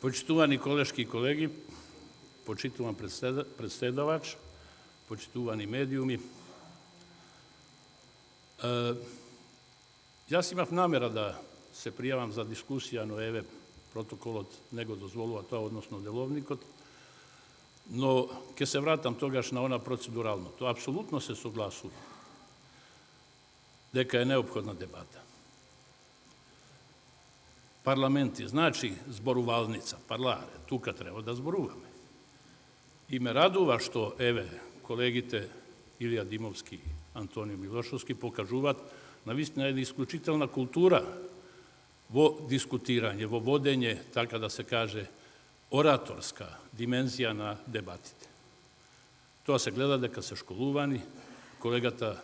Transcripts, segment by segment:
Почитувани колешки и колеги, почитуван председавач, почитувани медиуми, јас имав намера да се пријавам за дискусија, но еве протоколот не го дозволува тоа, односно деловникот, но ќе се вратам тогаш на она процедурално. Тоа апсолутно се согласува дека е неопходна дебата. Парламенти, значи зборувалница, парларе, тука треба да зборуваме. И ме радува што, еве, колегите Илија Димовски, Антонио Милошовски покажуваат навистина една исклучителна култура во дискутирање, во водење, така да се каже, ораторска димензија на дебатите. Тоа се гледа дека се школувани, колегата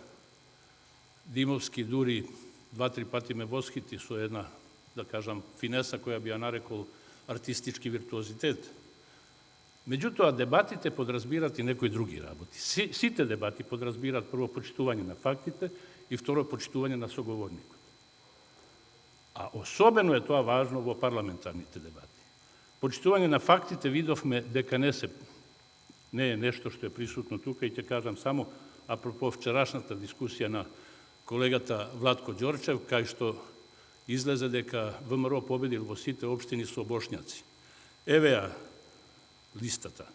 Димовски дури 2-3 пати ме восхити со една, да кажам, финеса која би ја нарекол артистички виртуозитет. Меѓутоа, дебатите подразбират и некои други работи. Сите дебати подразбират прво почитување на фактите и второ почитување на соговорникот. А особено е тоа важно во парламентарните дебати. Почитување на фактите видовме дека не е нешто што е присутно тука и ќе кажам само апропо вчерашната дискусија на колегата Владко Ѓорчев, кај што излезе дека ВМРО победил во сите општини со бошњаци. Еве ја листата.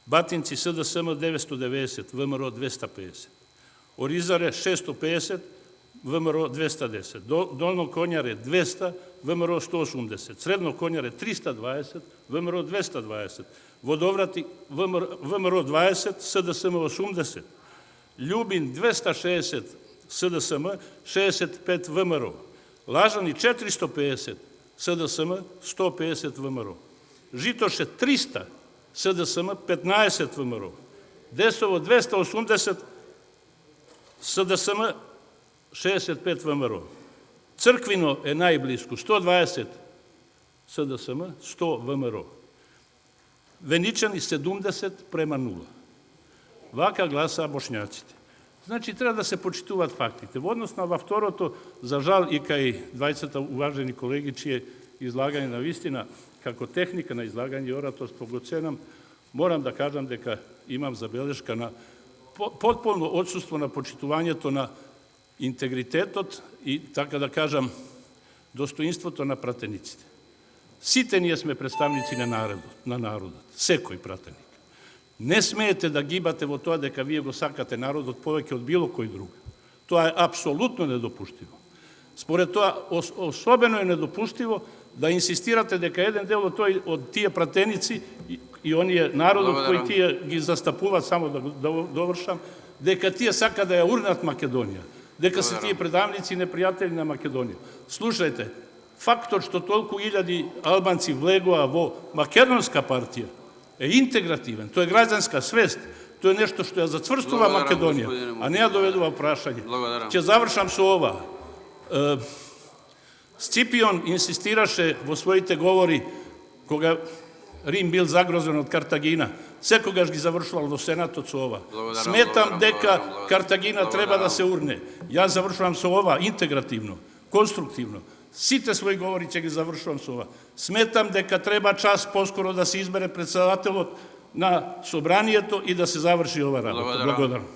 Батинци СДСМ 990, ВМРО 250. Оризаре 650, ВМРО 210. Долно Конјаре 200, ВМРО 180. Средно Конјаре 320, ВМРО 220. Водоврати ВМРО 20, СДСМ 80. Љубин 260, СДСМ 65 ВМРО. Лажани 450, СДСМ 150 ВМРО. Житоше 300, СДСМ 15 ВМРО. Десово 280, СДСМ 65 ВМРО. Црквино е најблиску, 120 СДСМ, 100 ВМРО. Веничани 70:0. Вака гласа бошњаците. Значи, треба да се почитуваат фактите. Во однос на второто, за жал и кај двајцата уважени колеги, чие излагање на вистина, како техника на излагање и ораторство го ценам, морам да кажам дека имам забелешка на потполно отсуство на почитувањето на интегритетот и, така да кажам, достоинството на пратениците. Сите ние сме представници на народот, секој пратеник. Не смеете да гибате во тоа дека вие го сакате народот повеќе од било кој друг. Тоа е апсолутно недопуштиво. Според тоа, особено е недопуштиво да инсистирате дека еден дел од тие пратеници и оние народот кои тие ги застапуваат, само да довршам, дека тие сака да ја урнат Македонија, дека се тие предавници непријатели на Македонија. Слушајте, фактот што толку илјади албанци влегоа во македонска партија е интегративен, тоа е граѓанска свест, тоа е нешто што ја зацврстува Македонија, а не ја доведува прашање. Ќе завршам со ова. Сципион инсистираше во своите говори, кога Рим бил загрозен од Картагина, секогаш ги завршувал во Сенатот со ова. Сметам дека Картагина треба да се урне. Јас завршувам со ова интегративно, конструктивно. Сите своји говори ќе ги завршувам со ова. Сметам дека треба час поскоро да се избере председателот на собранието и да се заврши ова работа. Благодарам.